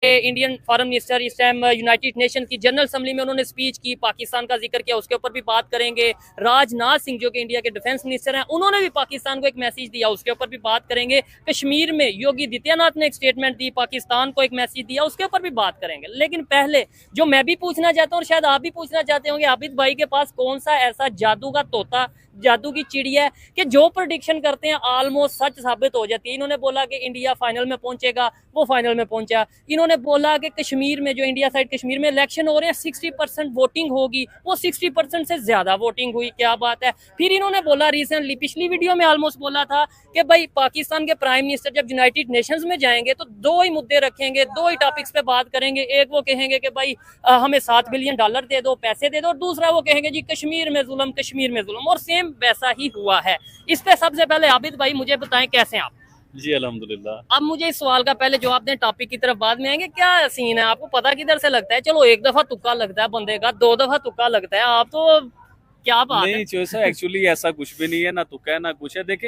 Indian foreign minister इस time United nation की general assembly में उन्होंने स्पीच की, पाकिस्तान का जिक्र किया, उसके ऊपर भी बात करेंगे। राजनाथ सिंह जो कि इंडिया के डिफेंस मिनिस्टर हैं, उन्होंने भी पाकिस्तान को एक मैसेज दिया, उसके ऊपर भी बात करेंगे। कश्मीर में योगी आदित्यनाथ ने एक स्टेटमेंट दी, पाकिस्तान को एक मैसेज दिया, उसके ऊपर भी बात करेंगे। लेकिन पहले जो मैं भी पूछना चाहता हूँ और शायद आप भी पूछना चाहते होंगे, आबिद भाई के पास कौन सा ऐसा जादू का तोता, जादू की चिड़िया है कि जो प्रेडिक्शन करते हैं ऑलमोस्ट सच साबित हो जाती है। इन्होंने बोला कि इंडिया फाइनल में पहुंचेगा, वो फाइनल में पहुंचा। इन्होंने बोला कि कश्मीर में, जो इंडिया साइड कश्मीर में इलेक्शन हो रहे हैं, 60% वोटिंग होगी, वो 60% से ज्यादा वोटिंग हुई। क्या बात है। फिर इन्होंने बोला रिसेंटली, पिछली वीडियो में ऑलमोस्ट बोला था कि भाई पाकिस्तान के प्राइम मिनिस्टर जब यूनाइटेड नेशंस में जाएंगे तो दो ही मुद्दे रखेंगे, दो ही टॉपिक्स पे बात करेंगे। एक वो कहेंगे कि भाई हमें $7 बिलियन दे दो, पैसे दे दो, और दूसरा वो कहेंगे जी कश्मीर में जुल्म, कश्मीर में जुल्म। और सेम वैसा ही हुआ है। इस पे सबसे पहले आबिद भाई मुझे बताएं कैसे आप। जी अल्हम्दुलिल्लाह। अब मुझे इस सवाल का पहले जवाब दें, टॉपिक की तरफ बाद में आएंगे। क्या सीन है, आपको पता किधर से लगता है? चलो एक दफा तुक्का लगता है बंदे का, 2 दफा तुक्का लगता है, आप तो क्या बात है। नहीं चोसा, एक्चुअली ऐसा कुछ भी नहीं है, ना तुक्का है ना कुछ है। देखें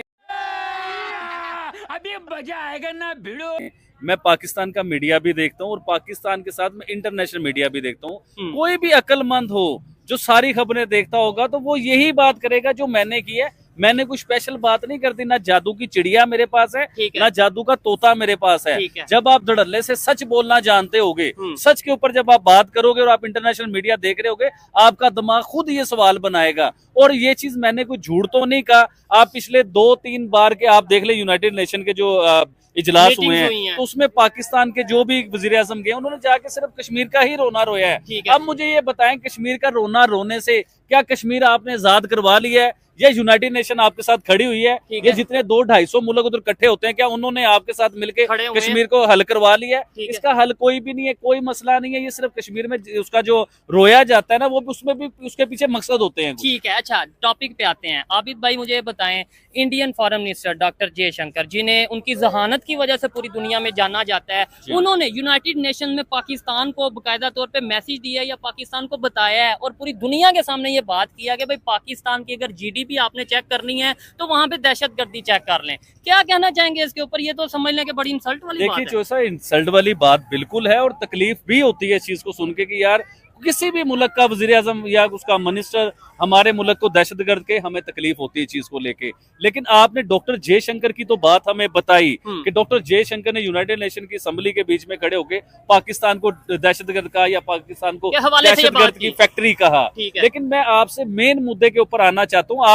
अभी मजा आएगा ना भिड़ो। मैं पाकिस्तान का मीडिया भी देखता हूँ और पाकिस्तान के साथ मैं इंटरनेशनल मीडिया भी देखता हूँ। कोई भी अक्लमंद हो जो सारी खबरें देखता होगा तो वो यही बात करेगा जो मैंने की है। मैंने कुछ स्पेशल बात नहीं कर दी, ना जादू की चिड़िया मेरे पास है, ना जादू का तोता मेरे पास है। जब आप धड़ल्ले से सच बोलना जानते होगे, सच के ऊपर जब आप बात करोगे और आप इंटरनेशनल मीडिया देख रहे होगे, आपका दिमाग खुद ये सवाल बनाएगा। और ये चीज मैंने कुछ झूठ तो नहीं कहा। आप पिछले 2-3 बार के आप देख ले यूनाइटेड नेशन के जो इजलास हुए हैं, तो उसमें पाकिस्तान के जो भी वजीर आजम गए उन्होंने जाके सिर्फ कश्मीर का ही रोना रोया है। अब मुझे ये बताएं, कश्मीर का रोना रोने से क्या कश्मीर आपने आजाद करवा लिया है, या यूनाइटेड नेशन आपके साथ खड़ी हुई है? ये जितने 200-250 मुल्क उधर इकट्ठे होते हैं, क्या उन्होंने आपके साथ मिलकर कश्मीर को हल करवा लिया है? इसका हल कोई भी नहीं है, कोई मसला नहीं है। ये सिर्फ कश्मीर में उसका जो रोया जाता है ना, वो उसमें भी उसके पीछे मकसद होते हैं। ठीक है, अच्छा टॉपिक पे आते हैं। आबिद भाई मुझे बताएं, Indian foreign minister doctor Jaishankar, जिन्हें उनकी जहानत की वजह से पूरी दुनिया में जाना जाता है, उन्होंने यूनाइटेड नेशन में पाकिस्तान को बाकायदा तौर पे मैसेज दिया या पाकिस्तान को बताया है और पूरी दुनिया के सामने ये बात किया कि भाई पाकिस्तान की अगर जीडीपी आपने चेक करनी है तो वहां पे दहशतगर्दी चेक कर लें। क्या कहना चाहेंगे इसके ऊपर? ये तो समझ लें कि बड़ी इंसल्ट वाली बात है। देखिए चोसा, इंसल्ट वाली बात बिल्कुल है और तकलीफ भी होती है इस चीज को सुन के कि यार किसी भी मुल्क का वजीर आजम या उसका मिनिस्टर हमारे मुल्क को दहशतगर्द के, हमें तकलीफ होती है चीज को लेके। लेकिन आपने डॉक्टर जयशंकर की तो बात हमें बताई कि डॉक्टर जयशंकर ने यूनाइटेड नेशन की असेंबली के बीच में खड़े होकर पाकिस्तान को दहशतगर्द कहा या पाकिस्तान को दहशतगर्द की फैक्ट्री कहा। लेकिन मैं आपसे मेन मुद्दे के ऊपर आना चाहता हूँ।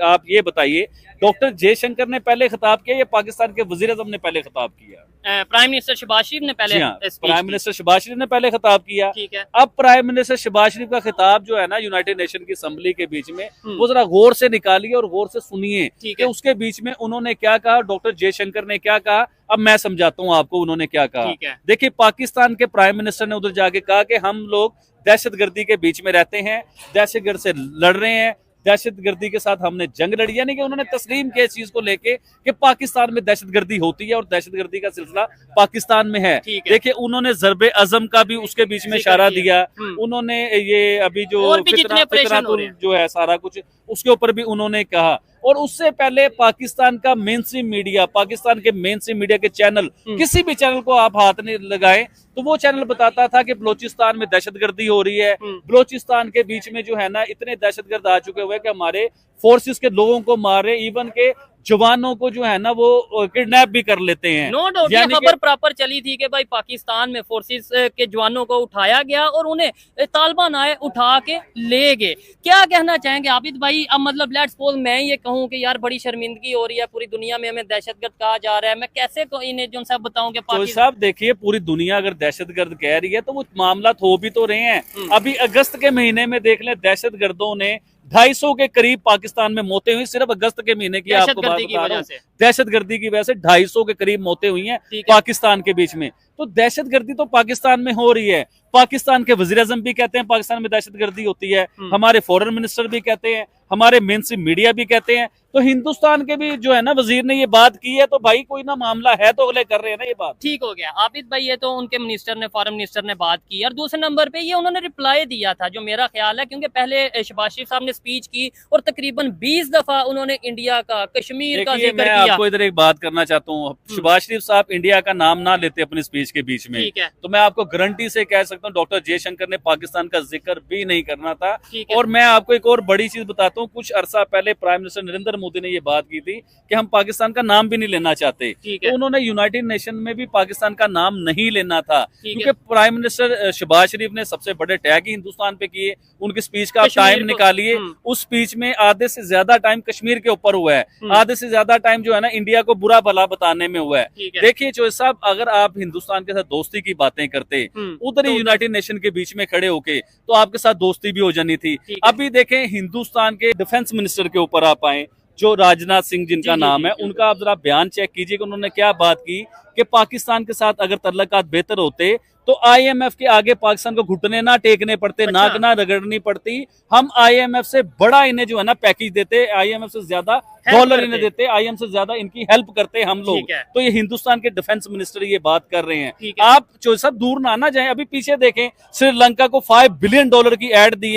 आप ये बताइए, डॉक्टर जयशंकर ने पहले खिताब किया या पाकिस्तान के वजीर आजम ने पहले खिताब किया? प्राइम मिनिस्टर शहबाज शरीफ ने पहले। प्राइम मिनिस्टर शहबाज शरीफ ने पहले खिताब किया। अब प्राइम मिनिस्टर शहबाज शरीफ का खिताब जो है ना यूनाइटेड नेशन की असेंबली के बीच में, वो जरा गौर से निकालिए और गौर से सुनिए कि उसके बीच में उन्होंने क्या कहा, डॉक्टर जयशंकर ने क्या कहा। अब मैं समझाता हूँ आपको उन्होंने क्या कहा। देखिए, पाकिस्तान के प्राइम मिनिस्टर ने उधर जाके कहा कि हम लोग दहशतगर्दी के बीच में रहते हैं, दहशतगर्द से लड़ रहे हैं, दहशतगर्दी के साथ हमने जंग लड़ी। यानी कि उन्होंने तस्लीम किया इस चीज को लेके कि पाकिस्तान में दहशतगर्दी होती है और दहशतगर्दी का सिलसिला पाकिस्तान में है। देखिए, उन्होंने जरबे अजम का भी उसके बीच में इशारा दिया। उन्होंने ये अभी जो फितनातुल जो है सारा कुछ, उसके ऊपर भी उन्होंने कहा। और उससे पहले पाकिस्तान का मेनस्ट्रीम मीडिया, पाकिस्तान के मेनस्ट्रीम मीडिया के चैनल, किसी भी चैनल को आप हाथ नहीं लगाए तो वो चैनल बताता था कि बलोचिस्तान में दहशतगर्दी हो रही है, बलोचिस्तान के बीच में जो है ना इतने दहशतगर्द आ चुके हुए कि हमारे फोर्सेस के लोगों को मार रहे, इवन के जवानों को जो है ना वो किडनैप भी कर लेते हैं। नो डाउट ये खबर प्रॉपर चली थी कि भाई पाकिस्तान में फोर्सेस के जवानों को उठाया गया और उन्हें तालिबान आए उठा के ले गए। क्या कहना चाहेंगे आबिद भाई? अब मतलब लेट्स सपोज मैं ये कहूँ कि यार बड़ी शर्मिंदगी हो रही है, पूरी दुनिया में हमें दहशतगर्द कहा जा रहा है, मैं कैसे इन्हें जो सब बताऊं कि साहब देखिए, पूरी दुनिया अगर दहशतगर्द कह रही है तो वो मामला हो भी तो रहे हैं। अभी अगस्त के महीने में देख लें, दहशतगर्दों ने 250 के करीब पाकिस्तान में मौतें हुई सिर्फ अगस्त के महीने की। आपको बात बता रहा हूं, दहशतगर्दी की वजह से 250 के करीब मौतें हुई हैं पाकिस्तान के बीच में। तो दहशतगर्दी तो पाकिस्तान में हो रही है। पाकिस्तान के वजीर आजम भी कहते हैं पाकिस्तान में दहशतगर्दी होती है, हमारे फॉरेन मिनिस्टर भी कहते हैं, हमारे मेनस्ट्रीम मीडिया भी कहते हैं। तो हिंदुस्तान के भी जो है ना वजीर ने ये बात की है, तो भाई कोई ना मामला है तो अगले कर रहे हैं ना ये बात। ठीक हो गया आबिद भाई, ये तो उनके मिनिस्टर ने, फॉरेन मिनिस्टर ने बात की। और दूसरे नंबर पे ये उन्होंने रिप्लाई दिया था, जो मेरा ख्याल है, क्योंकि पहले शहबाज शरीफ साहब ने स्पीच की और तकरीबन 20 दफा उन्होंने इंडिया का, कश्मीर का जिक्र मैं किया। आपको इधर एक बात करना चाहता हूँ, शहबाज शरीफ साहब इंडिया का नाम ना लेते अपनी स्पीच के बीच में, ठीक है, तो मैं आपको गारंटी से कह सकता हूँ डॉक्टर जयशंकर ने पाकिस्तान का जिक्र भी नहीं करना था। और मैं आपको एक और बड़ी चीज बताता हूँ, कुछ अरसा पहले प्राइम मिनिस्टर नरेंद्र मोदी ने ये बात की थी कि हम पाकिस्तान का नाम भी नहीं लेना चाहते, तो उन्होंने यूनाइटेड नेशन में भी पाकिस्तान का नाम नहीं लेना था, क्योंकि प्राइम मिनिस्टर शहबाज शरीफ ने सबसे बड़े टैग ही हिंदुस्तान पे किए। उनकी स्पीच का टाइम निकालिए, उस स्पीच में आधे से ज्यादा टाइम कश्मीर के ऊपर हुआ है, आधे से ज्यादा टाइम जो है ना इंडिया को बुरा भला बताने में हुआ है। देखिए चौधरी साहब, अगर आप हिंदुस्तान के साथ दोस्ती की बातें करते उधर ही यूनाइटेड नेशन के बीच में खड़े होके, तो आपके साथ दोस्ती भी हो जानी थी। अभी देखें हिंदुस्तान के डिफेंस मिनिस्टर के ऊपर आप आए, जो राजनाथ सिंह जिनका नाम है, उनका आप जरा बयान चेक कीजिए कि उन्होंने क्या बात की कि पाकिस्तान के साथ अगर तल्लुकात बेहतर होते तो आईएमएफ के आगे पाकिस्तान को घुटने ना टेकने पड़ते, नाक ना रगड़नी पड़ती, हम आईएमएफ से बड़ा इन्हें जो है ना पैकेज देते, आईएमएफ से ज्यादा डॉलर इन्हें देते, आईएमएफ से ज्यादा इनकी हेल्प करते हम लोग। तो ये हिंदुस्तान के डिफेंस मिनिस्टर ये बात कर रहे हैं। आप जो सब दूर ना जाएं, अभी पीछे देखें, श्रीलंका को $5 बिलियन की एड दी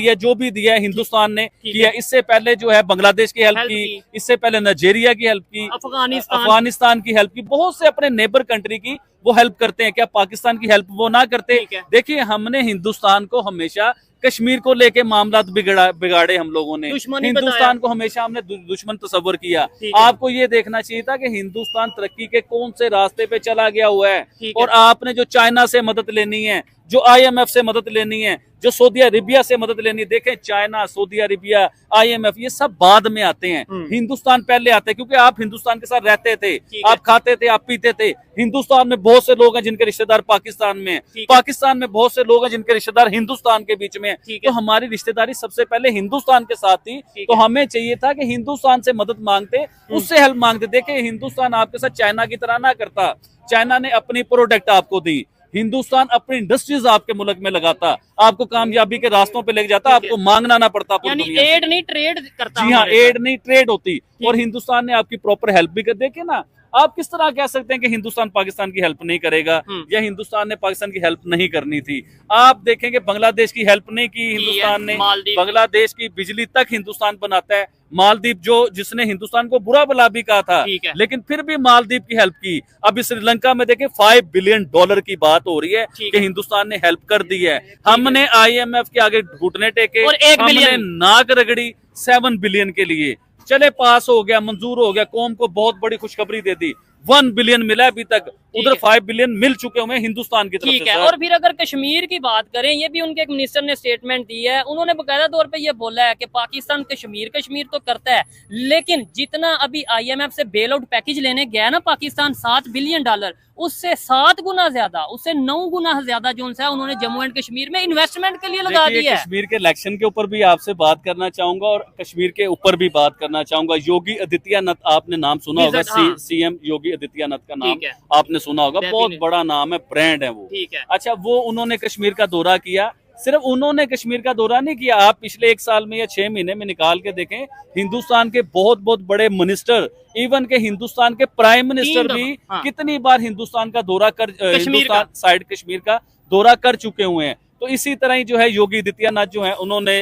है, जो भी दिया है हिंदुस्तान ने किया। इससे पहले जो है बांग्लादेश की हेल्प की, इससे पहले नाइजीरिया की हेल्प की, अफगानिस्तान की हेल्प की, बहुत से अपने नेबर कंट्री की वो हेल्प करते हैं। क्या पाकिस्तान की हेल्प वो ना करते? देखिए हमने हिंदुस्तान को हमेशा कश्मीर को लेके मामला बिगाड़े हम लोगों ने, हिंदुस्तान को हमेशा हमने दुश्मन तस्वर किया। आपको ये देखना चाहिए था कि हिंदुस्तान तरक्की के कौन से रास्ते पे चला गया हुआ है, और आपने जो चाइना से मदद लेनी है, जो आईएमएफ से मदद लेनी है, जो सऊदी अरेबिया से मदद लेनी है, देखें चाइना, सऊदी अरेबिया, आईएमएफ ये सब बाद में आते हैं, हिंदुस्तान पहले आते हैं, क्योंकि आप हिंदुस्तान के साथ रहते थे, आप खाते थे, आप पीते थे। हिंदुस्तान में बहुत से लोग हैं जिनके रिश्तेदार पाकिस्तान में, पाकिस्तान में बहुत से लोग हैं जिनके रिश्तेदार हिंदुस्तान के बीच में। तो हमारी रिश्तेदारी सबसे पहले हिंदुस्तान के साथ थी, तो हमें चाहिए था कि हिंदुस्तान से मदद मांगते, उससे हेल्प मांगते। देखे हिंदुस्तान आपके साथ चाइना की तरह ना करता, चाइना ने अपनी प्रोडक्ट आपको दी, हिंदुस्तान अपनी इंडस्ट्रीज आपके मुल्क में लगाता, आपको कामयाबी के रास्तों पे लेके जाता, आपको मांगना ना पड़ता। यानी एड नहीं ट्रेड करता। जी हाँ, एड नहीं ट्रेड होती, और हिंदुस्तान ने आपकी प्रॉपर हेल्प भी कर। देखे ना, आप किस तरह कह सकते हैं कि हिंदुस्तान पाकिस्तान की हेल्प नहीं करेगा, या हिंदुस्तान ने पाकिस्तान की हेल्प नहीं करनी थी। आप देखेंगे बांग्लादेश की हेल्प नहीं की हिंदुस्तान ने, बांग्लादेश की बिजली तक हिंदुस्तान बनाता है। मालदीव जिसने हिंदुस्तान को बुरा भला भी कहा था, लेकिन फिर भी मालदीव की हेल्प की। अभी श्रीलंका में देखें $5 बिलियन की बात हो रही है कि हिंदुस्तान ने हेल्प कर दी है। हमने आईएमएफ के आगे घुटने टेके, हमने नाक रगड़ी 7 बिलियन के लिए। चले पास हो गया, मंजूर हो गया, कौम को बहुत बड़ी खुशखबरी दे दी, 1 बिलियन मिला अभी तक, उधर 5 बिलियन मिल चुके हुए हिंदुस्तान की तरफ से। और फिर अगर कश्मीर की बात करें, ये भी उनके एक मिनिस्टर ने स्टेटमेंट दी है, उन्होंने बकायदा तौर पे ये बोला है कि पाकिस्तान कश्मीर तो करता है, लेकिन जितना अभी आईएमएफ से बेल आउट पैकेज लेने गया ना पाकिस्तान $7 बिलियन, उससे 7 गुना ज्यादा, उससे 9 गुना ज्यादा जो है उन्होंने जम्मू एंड कश्मीर में इन्वेस्टमेंट के लिए लगा दिया है। कश्मीर के इलेक्शन के ऊपर भी आपसे बात करना चाहूंगा, और कश्मीर के ऊपर भी बात करना चाहूंगा। योगी आदित्यनाथ, आपने नाम सुना होगा, सीएम योगी आदित्यनाथ का नाम आपने सुना होगा, बहुत बड़ा नाम है, ब्रांड है वो। अच्छा, वो उन्होंने कश्मीर का दौरा किया। सिर्फ उन्होंने कश्मीर का दौरा नहीं किया, आप पिछले 1 साल में या 6 महीने में निकाल के देखें, हिंदुस्तान के बहुत बड़े मिनिस्टर, इवन के हिंदुस्तान के प्राइम मिनिस्टर भी कितनी बार हिंदुस्तान का दौरा कर, हिंदुस्तान साइड कश्मीर का दौरा कर चुके हुए हैं। तो इसी तरह ही जो है योगी आदित्यनाथ जो है, उन्होंने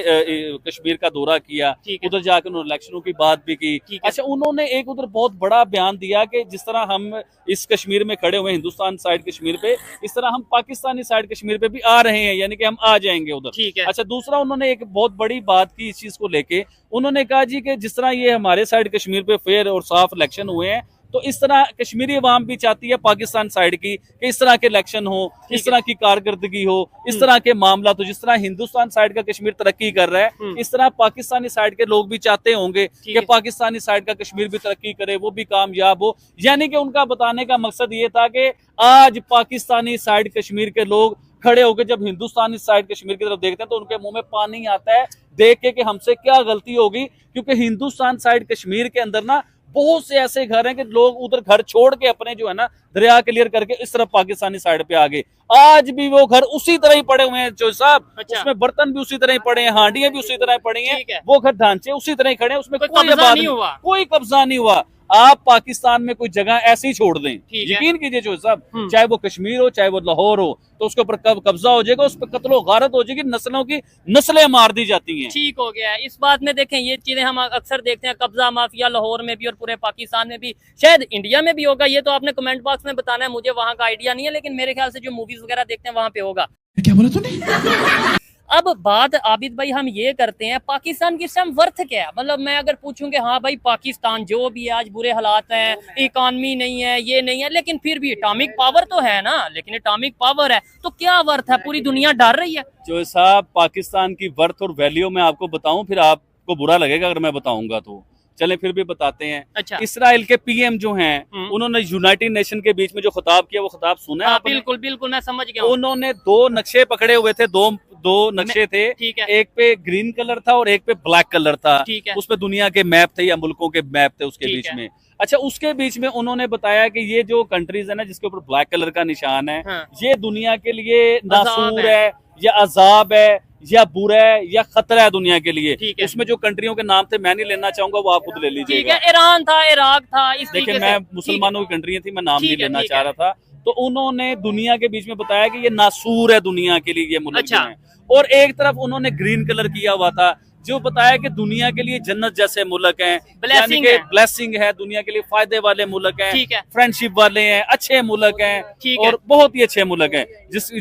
कश्मीर का दौरा किया, उधर जाकर उन्होंने इलेक्शनों की बात भी की। अच्छा, उन्होंने एक उधर बहुत बड़ा बयान दिया कि जिस तरह हम इस कश्मीर में खड़े हुए हिंदुस्तान साइड कश्मीर पे, इस तरह हम पाकिस्तानी साइड कश्मीर पे भी आ रहे हैं, यानी कि हम आ जाएंगे उधर। अच्छा, दूसरा उन्होंने एक बहुत बड़ी बात की इस चीज को लेके, उन्होंने कहा जी कि जिस तरह ये हमारे साइड कश्मीर पे फेयर और साफ इलेक्शन हुए हैं, तो इस तरह कश्मीरी अवाम भी चाहती है पाकिस्तान साइड की कि इस तरह के इलेक्शन हो, इस तरह की कारकर्दगी हो, इस तरह के मामला। तो जिस तरह हिंदुस्तान साइड का कश्मीर तरक्की कर रहा है, इस तरह पाकिस्तानी साइड के लोग भी चाहते होंगे कि पाकिस्तानी साइड का कश्मीर भी तरक्की करे, वो भी कामयाब हो। यानी कि उनका बताने का मकसद ये था कि आज पाकिस्तानी साइड कश्मीर के लोग खड़े होकर जब हिंदुस्तानी साइड कश्मीर की तरफ देखते हैं, तो उनके मुंह में पानी आता है देख के कि हमसे क्या गलती होगी, क्योंकि हिंदुस्तान साइड कश्मीर के अंदर ना बहुत से ऐसे घर हैं कि लोग उधर घर छोड़ के अपने जो है ना दरिया क्लियर करके इस तरफ पाकिस्तानी साइड पे आ गए। आज भी वो घर उसी तरह ही पड़े हुए हैं जो साहब, उसमें बर्तन भी उसी तरह ही पड़े हैं, हांडियां भी उसी तरह ही पड़ी हैं, वो घर ढांचे उसी तरह ही खड़े हैं, उसमें कोई कब्जा नहीं हुआ, कोई कब्जा नहीं हुआ। आप पाकिस्तान में कोई जगह ऐसे ही छोड़ दें, यकीन कीजिए जो साहब, चाहे वो कश्मीर हो चाहे वो लाहौर हो, तो उसके ऊपर कब कब्जा हो जाएगा, उस पर कत्लो गारत हो जाएगी, नस्लों की नस्लें मार दी जाती हैं। ठीक हो गया। इस बात में देखें, ये चीजें हम अक्सर देखते हैं, कब्जा माफिया लाहौर में भी और पूरे पाकिस्तान में भी, शायद इंडिया में भी होगा, ये तो आपने कमेंट बॉक्स में बताना है, मुझे वहां का आइडिया नहीं है, लेकिन मेरे ख्याल से जो मूवीज वगैरह देखते हैं वहां पे होगा। क्या बोला तूने? अब बात आबिद भाई हम ये करते हैं, पाकिस्तान की इस टाइम वर्थ क्या है? मतलब मैं अगर पूछूं कि हाँ भाई पाकिस्तान जो भी आज बुरे हालात हैं, इकॉनमी नहीं है, ये नहीं है, लेकिन फिर भी एटॉमिक पावर तो है ना, लेकिन एटॉमिक पावर है तो क्या वर्थ है? पूरी दुनिया डर रही है। जो साहब पाकिस्तान की वर्थ और वैल्यू मैं आपको बताऊं, फिर आपको बुरा लगेगा अगर मैं बताऊंगा, तो चलें फिर भी बताते हैं। अच्छा। इसराइल के पीएम जो हैं, उन्होंने यूनाइटेड नेशन के बीच में जो खिताब किया, वो खिताब सुना है आपने? बिल्कुल बिल्कुल, मैं समझ गया। उन्होंने दो नक्शे पकड़े हुए थे, दो नक्शे थे, ठीक है। एक पे ग्रीन कलर था और एक पे ब्लैक कलर था, ठीक है। उसपे दुनिया के मैप थे या मुल्कों के मैप थे उसके बीच में। अच्छा, उसके बीच में उन्होंने बताया कि ये जो कंट्रीज है ना जिसके ऊपर ब्लैक कलर का निशान है, ये दुनिया के लिए नासूर है या अजाब है या बुरा है या खतरा है दुनिया के लिए। उसमें जो कंट्रियों के नाम थे मैं नहीं लेना चाहूंगा, वो आप खुद ले लीजिएगा। ईरान था, इराक था, इस देखिए मैं मुसलमानों की कंट्रियां थी, मैं नाम नहीं लेना चाह रहा था। तो उन्होंने दुनिया के बीच में बताया कि ये नासूर है दुनिया के लिए ये मुल्क जो है, और एक तरफ उन्होंने ग्रीन कलर किया हुआ था जो बताया कि दुनिया के लिए जन्नत जैसे मुल्क हैं, ब्लेसिंग है, दुनिया के लिए फायदे वाले मुल्क हैं, फ्रेंडशिप वाले हैं, अच्छे मुल्क हैं और बहुत ही अच्छे मुल्क हैं,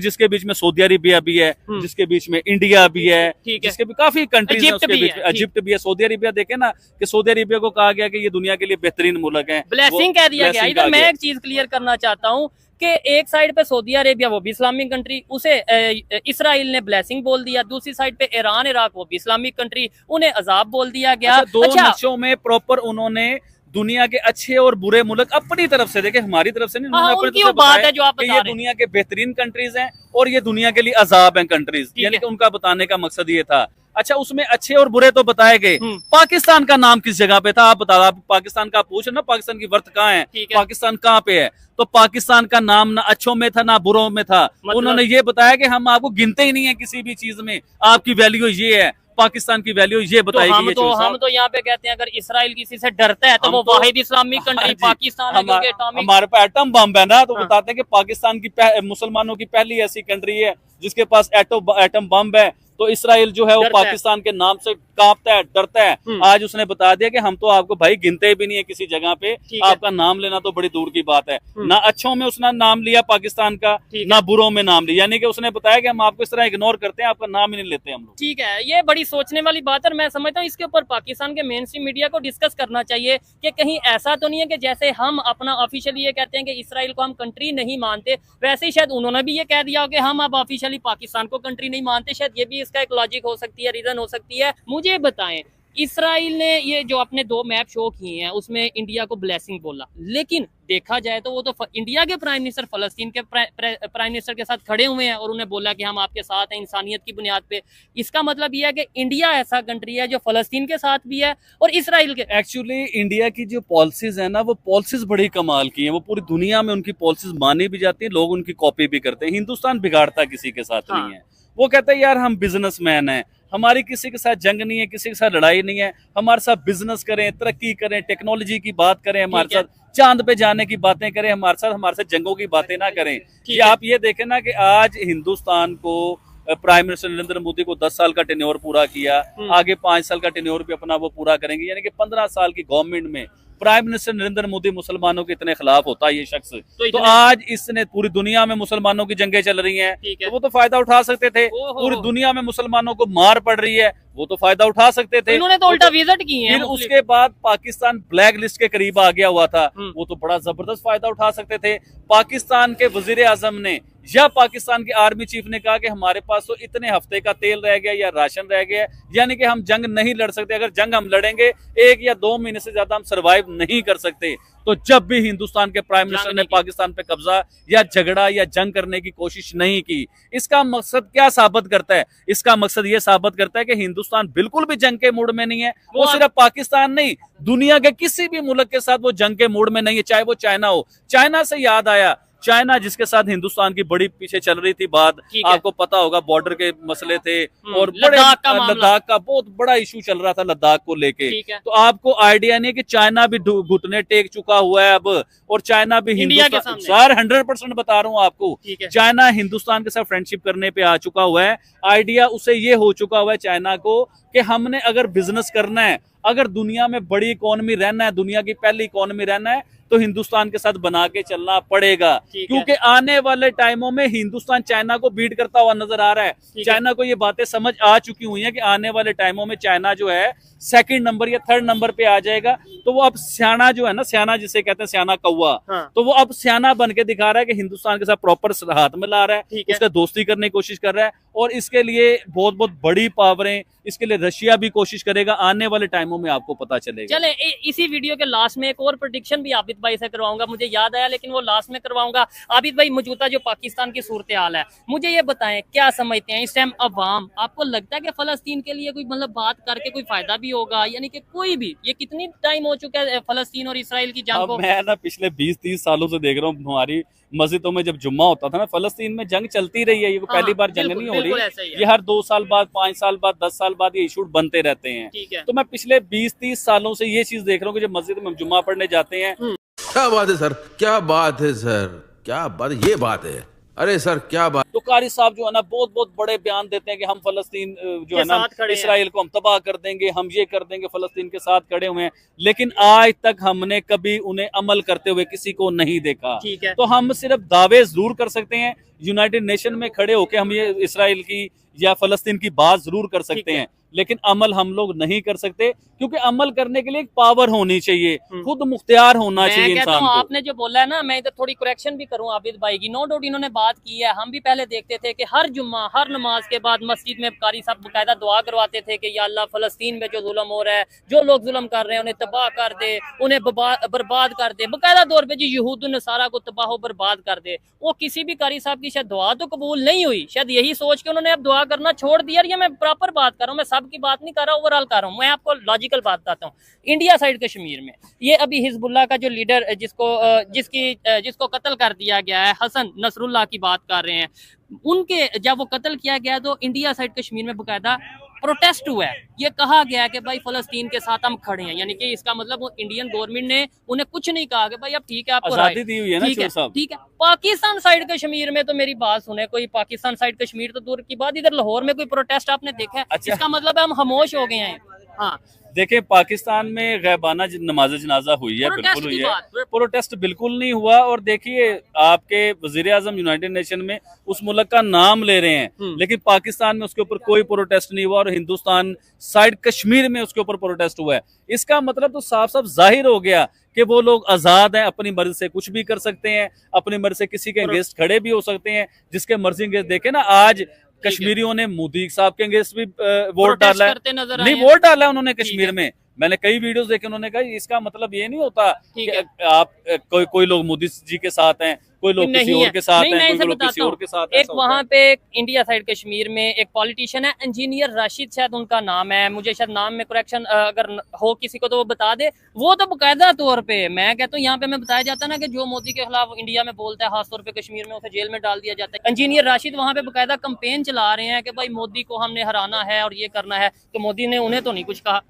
जिसके बीच में सऊदी अरेबिया भी है, जिसके बीच में इंडिया भी है, जिसके भी काफी कंट्रीज हैं, उसके बीच में इजिप्ट भी है, सऊदी अरेबिया देखे ना कि सऊदी अरेबिया को कहा गया कि ये दुनिया के लिए बेहतरीन मुल्क है, ब्लेसिंग कह दिया गया। इधर मैं एक चीज क्लियर करना चाहता हूँ कि एक साइड पे सऊदी अरेबिया, वो भी इस्लामिक कंट्री, उसे इसराइल ने ब्लेसिंग बोल दिया, दूसरी साइड पे ईरान इराक, वो भी इस्लामिक कंट्री, उन्हें अजाब बोल दिया गया। दो नक्शों में प्रॉपर उन्होंने दुनिया के अच्छे और बुरे मुल्क अपनी तरफ से, देखे हमारी तरफ से नहीं, उन्होंने अपनी तरफ से बात है जो आप बता ये दुनिया के बेहतरीन कंट्रीज हैं और ये दुनिया के लिए अजाब हैं कंट्रीज, यानी कि उनका बताने का मकसद ये था। अच्छा, उसमें अच्छे और बुरे तो बताए गए, पाकिस्तान का नाम किस जगह पे था आप बता, आप पाकिस्तान का पूछ ना, पाकिस्तान की वर्थ कहाँ है, पाकिस्तान कहाँ पे है, तो पाकिस्तान का नाम ना अच्छों में था ना बुरों में था। उन्होंने ये बताया कि हम आपको गिनते ही नहीं है किसी भी चीज में, आपकी वैल्यू ये है, पाकिस्तान की वैल्यू ये बताएगी। हम तो यहाँ पे कहते हैं अगर इसराइल किसी से डरता है तो वो वाहिद इस्लामिक कंट्री पाकिस्तान है, हमारे पास एटम बम है ना, तो बताते हैं कि पाकिस्तान की मुसलमानों की पहली ऐसी कंट्री है जिसके पास एटम बम है, तो इसराइल जो है वो पाकिस्तान के नाम से कांपता है, डरता है। आज उसने बता दिया कि हम तो आपको भाई गिनते भी नहीं है किसी जगह पे, आपका नाम लेना तो बड़ी दूर की बात है। ना अच्छों में उसने नाम लिया पाकिस्तान का, ना बुरों में नाम लिया, यानी कि उसने बताया कि हम आपको इस तरह इग्नोर करते हैं, आपका नाम ही नहीं लेते हम लोग। ठीक है, ये बड़ी सोचने वाली बात है। मैं समझता हूँ इसके ऊपर पाकिस्तान के मेन स्ट्रीम मीडिया को डिस्कस करना चाहिए कि कहीं ऐसा तो नहीं है कि जैसे हम अपना ऑफिशियली ये कहते हैं कि इसराइल को हम कंट्री नहीं मानते, वैसे ही शायद उन्होंने भी ये कह दिया हो कि हम अब ऑफिशियली पाकिस्तान को कंट्री नहीं मानते। शायद ये भी इसका एक लॉजिक हो सकती है, रीजन हो सकती है। मुझे बताएं, इसराइल ने ये जो अपने 2 मैप शो किए हैं उसमें इंडिया को ब्लेसिंग बोला, लेकिन देखा जाए तो वो तो इंडिया के प्राइम मिनिस्टर फलस्तीन के प्राइम मिनिस्टर के साथ खड़े हुए हैं और उन्हें बोला कि हम आपके साथ हैं इंसानियत की बुनियाद पे। इसका मतलब यह है कि इंडिया ऐसा कंट्री है जो फलस्तीन के साथ भी है और इसराइल के। एक्चुअली इंडिया की जो पॉलिसीज है ना, वो पॉलिसीज बड़ी कमाल की है, वो पूरी दुनिया में उनकी पॉलिसीज मानी भी जाती है, लोग उनकी कॉपी भी करते हैं। हिंदुस्तान बिगाड़ता किसी के साथ नहीं है, वो कहते हैं यार हम बिजनेसमैन हैं, हमारी किसी के साथ जंग नहीं है, किसी के साथ लड़ाई नहीं है, हमारे साथ बिजनेस करें, तरक्की करें, टेक्नोलॉजी की बात करें, हमारे साथ चांद पे जाने की बातें करें, हमारे साथ जंगों की बातें ना करें। कि आप ये देखें ना कि आज हिंदुस्तान को प्राइम मिनिस्टर नरेंद्र मोदी को 10 साल का टेन्योर पूरा किया, आगे 5 साल का टेन्योर भी अपना वो पूरा करेंगे, यानी कि 15 साल की गवर्नमेंट में प्राइम मिनिस्टर नरेंद्र मोदी मुसलमानों के इतने खिलाफ होता है ये शख्स, तो आज इसने पूरी दुनिया में मुसलमानों की जंगें चल रही हैं, तो वो तो फायदा उठा सकते थे। पूरी दुनिया में मुसलमानों को मार पड़ रही है, वो तो फायदा उठा सकते थे, उन्होंने तो उल्टा विजिट की है। फिर उसके बाद पाकिस्तान ब्लैक लिस्ट के करीब आ गया हुआ था, वो तो बड़ा जबरदस्त फायदा उठा सकते थे। पाकिस्तान के वजीर आजम ने या पाकिस्तान के आर्मी चीफ ने कहा कि हमारे पास तो इतने हफ्ते का तेल रह गया या राशन रह गया, यानी कि हम जंग नहीं लड़ सकते, अगर जंग हम लड़ेंगे 1 या 2 महीने से ज्यादा हम सर्वाइव नहीं कर सकते। तो जब भी हिंदुस्तान के प्राइम मिनिस्टर ने पाकिस्तान पे कब्जा या झगड़ा या जंग करने की कोशिश नहीं की, इसका मकसद क्या साबित करता है? इसका मकसद ये साबित करता है कि हिंदुस्तान बिल्कुल भी जंग के मूड में नहीं है। वो सिर्फ पाकिस्तान नहीं, दुनिया के किसी भी मुल्क के साथ वो जंग के मूड में नहीं है, चाहे वो चाइना हो। चाइना से याद आया, चाइना जिसके साथ हिंदुस्तान की बड़ी पीछे चल रही थी बात, आपको पता होगा बॉर्डर के मसले थे और लद्दाख का बहुत बड़ा इशू चल रहा था लद्दाख को लेके। तो आपको आइडिया नहीं कि चाइना भी घुटने टेक चुका हुआ है अब, और चाइना भी हिंदुस्तान, सर 100% बता रहा हूँ आपको, चाइना हिंदुस्तान के साथ फ्रेंडशिप करने पे आ चुका हुआ है। आइडिया उसे ये हो चुका हुआ है चाइना को कि हमने अगर बिजनेस करना है, अगर दुनिया में बड़ी इकोनॉमी रहना है, दुनिया की पहली इकोनॉमी रहना है, तो हिंदुस्तान के साथ बना के चलना पड़ेगा, क्योंकि आने वाले टाइमों में हिंदुस्तान चाइना को बीट करता हुआ नजर आ रहा है। चाइना को ये बातें समझ आ चुकी हुई हैं कि आने वाले टाइमों में चाइना जो है सेकंड नंबर या थर्ड नंबर पे आ जाएगा। तो वो अब सियाना जो है ना, सियाना जिसे कहते हैं सियाना कौवा, तो वो अब सियाना बन के दिखा रहा है कि हिंदुस्तान के साथ प्रॉपर हाथ में ला रहा है, उसका दोस्ती करने की कोशिश कर रहा है, और इसके लिए बहुत बहुत बड़ी पावरें, इसके लिए रशिया भी कोशिश करेगा। आने वाले टाइमों में आपको पता चलेगा। चले इसी वीडियो के लास्ट में एक और प्रेडिक्शन भी आबिद भाई से करवाऊंगा, मुझे याद आया लेकिन वो लास्ट में करवाऊंगा। आबिद भाई, मौजूदा जो पाकिस्तान की सूरत हाल है, मुझे ये बताएं क्या समझते हैं इस टाइम अवाम? आपको लगता है कि फलस्तीन के लिए कोई मतलब बात करके कोई फायदा भी होगा? यानी कि कोई भी, ये कितनी टाइम हो चुका है फलस्तीन और इसराइल की जंग को? मैं ना पिछले 20-30 सालों से देख रहा हूँ, हमारी मस्जिदों में जब जुम्मा होता था ना, फलस्तीन में जंग चलती रही है, ये पहली बार जंग नहीं हो रही, ये हर 2 साल बाद, 5 साल बाद, 10 साल बाद ये इशू बनते रहते हैं। तो मैं पिछले 20-30 सालों से ये चीज देख रहा हूँ कि जब मस्जिद में जुम्मा पढ़ने जाते हैं, क्या बात है सर, क्या बात है सर, क्या बात, ये बात है, अरे सर क्या बात। तो कारी साहब जो है ना बहुत बहुत बड़े बयान देते हैं कि हम फलस्तीन जो है ना इसराइल को हम तबाह कर देंगे, हम ये कर देंगे, फलस्तीन के साथ खड़े हुए हैं, लेकिन आज तक हमने कभी उन्हें अमल करते हुए किसी को नहीं देखा। तो हम सिर्फ दावे जरूर कर सकते हैं, यूनाइटेड नेशन में खड़े होकर हम ये इसराइल की या फलस्तीन की बात जरूर कर सकते हैं, लेकिन अमल हम लोग नहीं कर सकते, क्योंकि अमल करने के लिए एक पावर होनी चाहिए, खुद मुख्तियार होना चाहिए इंसान को। आपने जो बोला है ना, मैं इधर थोड़ी करेक्शन भी करूं आबिद भाई की, नो डाउट इन्होंने बात की है। हम भी पहले देखते थे कि हर जुम्मा, हर नमाज के बाद मस्जिद में कारी साहब बाकायदा दुआ करवाते थे कि या अल्लाह फलस्तीन में जो जुल्म हो रहा है, जो लोग जुल्म कर रहे हैं उन्हें तबाह कर दे, उन्हें बर्बाद कर दे, बाकायदा तौर पर जी यहूद नसारा को तबाह बर्बाद कर दे। वो किसी भी कारी साहब की शायद दुआ तो कबूल नहीं हुई, शायद यही सोच के उन्होंने अब दुआ करना छोड़ दिया। ये मैं प्रॉपर बात कर रहा हूँ, मैं सब की बात नहीं कर रहा, ओवरऑल कर रहा हूँ। मैं आपको लॉजिकल बात बताता हूँ। इंडिया साइड कश्मीर में ये अभी हिजबुल्लाह का जो लीडर जिसको कत्ल कर दिया गया है, हसन नसरुल्लाह की बात कर रहे हैं, उनके जब वो कत्ल किया गया तो इंडिया साइड कश्मीर में बाकायदा प्रोटेस्ट हुआ है। ये कहा गया कि भाई फलस्तीन के साथ हम खड़े हैं, यानी कि इसका मतलब वो इंडियन गवर्नमेंट ने उन्हें कुछ नहीं कहा कि भाई अब ठीक है, आपको आजादी दी हुई है ना, ठीक है। पाकिस्तान साइड कश्मीर में तो मेरी बात सुने, कोई पाकिस्तान साइड कश्मीर तो दूर की बात, इधर लाहौर में कोई प्रोटेस्ट आपने देखा है? अच्छा। इसका मतलब है हम खामोश हो गए हैं। हाँ, देखिए पाकिस्तान में गैबाना नमाज जनाजा हुई है, बिल्कुल हुई है, प्रोटेस्ट बिल्कुल नहीं हुआ। और देखिए आपके वजीर आजम यूनाइटेड नेशन में उस मुल्क का नाम ले रहे हैं, लेकिन पाकिस्तान में उसके ऊपर कोई प्रोटेस्ट नहीं हुआ, और हिंदुस्तान साइड कश्मीर में उसके ऊपर प्रोटेस्ट हुआ है। इसका मतलब तो साफ साफ जाहिर हो गया कि वो लोग आजाद हैं, अपनी मर्जी से कुछ भी कर सकते हैं, अपनी मर्जी से किसी के अगेंस्ट खड़े भी हो सकते हैं, जिसके मर्जी अगेंस्ट। देखे ना आज कश्मीरियों ने मोदी साहब के अगेंस्ट भी वोट डाला है, नहीं वोट डाला है उन्होंने कश्मीर में। मैंने कई वीडियोस देखे, उन्होंने कहा इसका मतलब ये नहीं होता कि आप कोई लोग मोदी जी के साथ हैं, कोई लोग किसी और के साथ हैं, कोई लोग किसी और के साथ हैं। एक वहाँ पे इंडिया साइड कश्मीर में एक पॉलिटिशियन है, इंजीनियर राशिद शायद उनका नाम है, मुझे शायद नाम में करेक्शन अगर हो किसी को तो वो बता दे। वो तो बाकायदा तौर पे मैं कहता हूँ यहाँ पे मैं बताया जाता है ना कि जो मोदी के खिलाफ इंडिया में बोलता है, खासतौर पे कश्मीर में, उसे जेल में डाल दिया जाता है। इंजीनियर राशिद वहाँ पे बाकायदा कंपेन चला रहे हैं कि भाई मोदी को हमने हराना है और ये करना है, तो मोदी ने उन्हें तो नहीं कुछ कहा।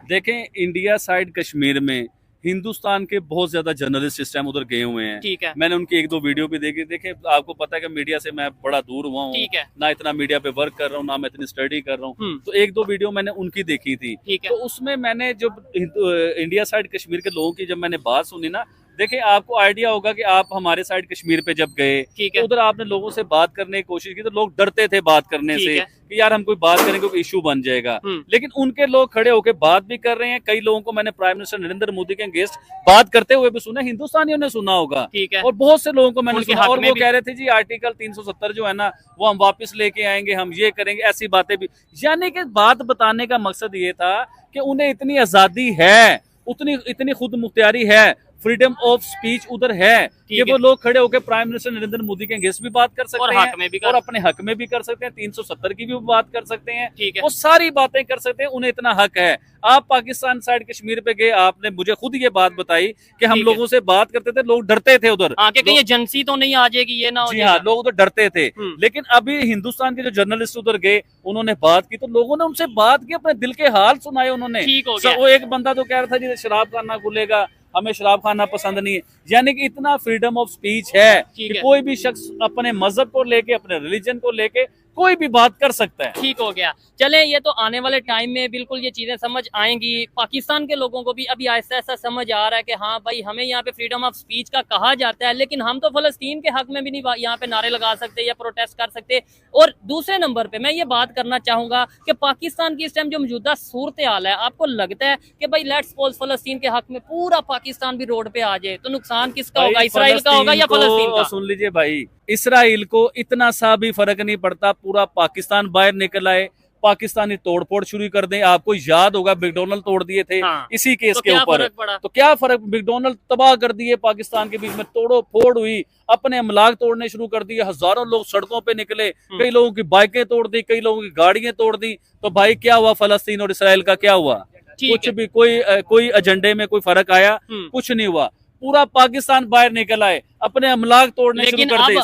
देखें इंडिया साइड कश्मीर में हिंदुस्तान के बहुत ज्यादा जर्नलिस्ट इस टाइम उधर गए हुए हैं, ठीक है। मैंने उनकी 1-2 वीडियो भी देखी। देखे आपको पता है कि मीडिया से मैं बड़ा दूर हुआ हूँ, ना इतना मीडिया पे वर्क कर रहा हूँ, ना मैं इतनी स्टडी कर रहा हूँ, तो 1-2 वीडियो मैंने उनकी देखी थी। तो उसमें मैंने जब इंडिया साइड कश्मीर के लोगों की जब मैंने बात सुनी ना, देखिए आपको आइडिया होगा कि आप हमारे साइड कश्मीर पे जब गए तो उधर आपने लोगों से बात करने की कोशिश की, तो लोग डरते थे बात करने से कि यार हम कोई बात करेंगे कोई इशू बन जाएगा, लेकिन उनके लोग खड़े होकर बात भी कर रहे हैं। कई लोगों को मैंने प्राइम मिनिस्टर नरेंद्र मोदी के अगेंस्ट बात करते हुए भी सुना, हिंदुस्तानियों ने सुना होगा, और बहुत से लोगों को मैंने सुना, और वो कह रहे थे जी आर्टिकल 370 जो है ना वो हम वापस लेके आएंगे, हम ये करेंगे, ऐसी बातें भी। यानी कि बात बताने का मकसद ये था कि उन्हें इतनी आजादी है, इतनी खुद मुख्तियारी है, फ्रीडम ऑफ स्पीच उधर है कि वो लोग खड़े होकर प्राइम मिनिस्टर नरेंद्र मोदी के अगेंस्ट भी बात कर सकते हैं और अपने हक में भी कर सकते हैं, 370 की भी बात कर सकते हैं, वो सारी बातें कर सकते हैं, उन्हें इतना हक है। आप पाकिस्तान साइड कश्मीर पे गए, आपने मुझे खुद ये बात बताई कि हम लोगों से बात करते थे, लोग डरते थे उधर, ये एजेंसी तो नहीं आ जाएगी, ये ना हो। जी हाँ, लोग उधर डरते थे। लेकिन अभी हिंदुस्तान के जो जर्नलिस्ट उधर गए, उन्होंने बात की तो लोगों ने उनसे बात की, अपने दिल के हाल सुनाए उन्होंने। वो एक बंदा तो कह रहा था जी शराब खाना खुलेगा, हमें शराब खाना पसंद नहीं है, यानी कि इतना फ्रीडम ऑफ स्पीच है कि कोई भी शख्स अपने मजहब को लेके, अपने रिलीजन को लेके कोई भी बात कर सकता है। ठीक हो गया। चलें, ये तो आने वाले टाइम में बिल्कुल ये चीजें समझ आएंगी। पाकिस्तान के लोगों को भी अभी ऐसा ऐसा समझ आ रहा है कि हाँ भाई, हमें यहाँ पे फ्रीडम ऑफ स्पीच का कहा जाता है, लेकिन हम तो फलस्तीन के हक में भी नहीं यहाँ पे नारे लगा सकते या प्रोटेस्ट कर सकते। और दूसरे नंबर पे मैं ये बात करना चाहूंगा कि पाकिस्तान की इस टाइम जो मौजूदा सूरत हाल है, आपको लगता है कि भाई लेट्स सपोज फलस्तीन के हक में पूरा पाकिस्तान भी रोड पे आ जाए तो नुकसान किसका होगा, इसराइल का होगा या फलस्तीन का? सुन लीजिए भाई, इसराइल को इतना सा भी फर्क नहीं पड़ता, पूरा पाकिस्तान बाहर निकल आए, पाकिस्तानी तोड़फोड़ शुरू कर दें। आपको याद होगा मैकडॉनल्ड तोड़ दिए थे इसी केस के ऊपर, तो क्या फर्क, मैकडॉनल्ड तबाह कर दिए, पाकिस्तान के बीच में तोड़ो फोड़ हुई, अपने अमलाक तोड़ने शुरू कर दिए, हजारों लोग सड़कों पे निकले, कई लोगों की बाइकें तोड़ दी, कई लोगों की गाड़ियां तोड़ दी। तो भाई क्या हुआ, फलस्तीन और इसराइल का क्या हुआ? कुछ भी, कोई एजेंडे में कोई फर्क आया? कुछ नहीं हुआ। पूरा पाकिस्तान बाहर निकल आए, अपने अमलाक तोड़ने शुरू कर दिए।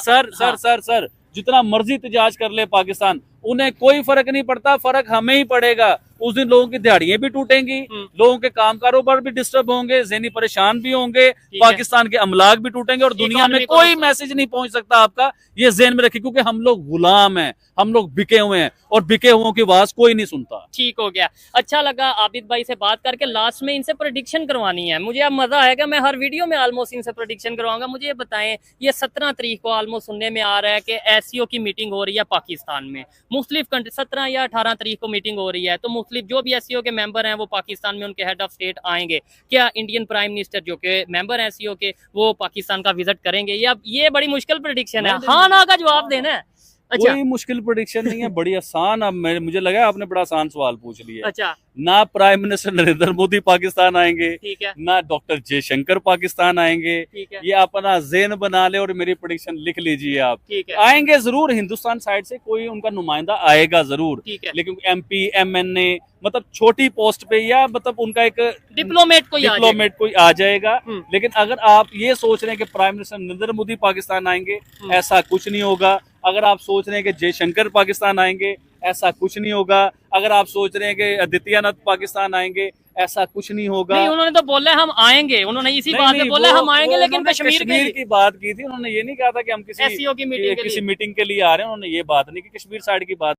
सर जितना मर्जी तजाज कर ले पाकिस्तान, उन्हें कोई फर्क नहीं पड़ता, फर्क हमें ही पड़ेगा। उस दिन लोगों की दिहाड़ियां भी टूटेंगी, लोगों के काम कारोबार भी डिस्टर्ब होंगे, ज़हनी परेशान भी होंगे, पाकिस्तान के अमलाक भी टूटेंगे और दुनिया में कोई मैसेज नहीं पहुंच सकता आपका। ये ज़हन में रखिए, क्योंकि हम लोग गुलाम हैं, हम लोग बिके हुए हैं और बिके हुओं की आवाज कोई नहीं सुनता। ठीक हो गया, अच्छा लगा आबिद भाई से बात करके। लास्ट में इनसे प्रेडिक्शन करवानी है मुझे। अब मजा आएगा, मैं हर वीडियो में ऑलमोस्ट इनसे प्रेडिक्शन करवाऊंगा। मुझे ये बताएं, ये 17 तारीख को ऑलमोस्ट सुनने में आ रहा है कि एससीओ की मीटिंग हो रही है पाकिस्तान में, मुख्तलिफ 17 या 18 तारीख को मीटिंग हो रही है, तो मुख्तलिफ जो भी एससीओ के मेंबर हैं वो पाकिस्तान में उनके हेड ऑफ स्टेट आएंगे। क्या इंडियन प्राइम मिनिस्टर जो के मेंबर हैं एससीओ के, वो पाकिस्तान का विजिट करेंगे? ये बड़ी मुश्किल प्रेडिक्शन है, हाँ ना का जवाब देना है। अच्छा, कोई मुश्किल प्रेडिक्शन नहीं है, बड़ी आसान। अब मुझे लगा आपने बड़ा आसान सवाल पूछ लिया। अच्छा, ना प्राइम मिनिस्टर नरेंद्र मोदी पाकिस्तान आएंगे, ठीक है, ना डॉक्टर जयशंकर पाकिस्तान आएंगे, ठीक है, ये अपना ज़हन बना ले और मेरी प्रेडिक्शन लिख लीजिए आप। ठीक है, आएंगे जरूर, हिंदुस्तान साइड से कोई उनका नुमाइंदा आएगा जरूर, ठीक है, लेकिन MP MNA मतलब छोटी पोस्ट पे या मतलब उनका एक डिप्लोमेट कोई आ जाएगा। लेकिन अगर आप ये सोच रहे हैं कि प्राइम मिनिस्टर नरेंद्र मोदी पाकिस्तान आएंगे, ऐसा कुछ नहीं होगा। अगर आप सोच रहे हैं कि जयशंकर पाकिस्तान आएंगे, ऐसा कुछ नहीं होगा। अगर आप सोच रहे हैं कि आदित्यनाथ पाकिस्तान आएंगे, ऐसा कुछ नहीं होगा। नहीं, उन्होंने तो बोला हम आएंगे, उन्होंने इसी बात पे बोला हम आएंगे, लेकिन कश्मीर की बात की थी। उन्होंने ये नहीं कहा था कि हम किसी मीटिंग के लिए आ रहे हैं। उन्होंने ये बात नहीं की, कश्मीर साइड की बात।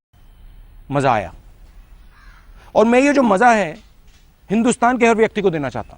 मजा आया, और मैं ये जो मजा है हिंदुस्तान के हर व्यक्ति को देना चाहता हूं।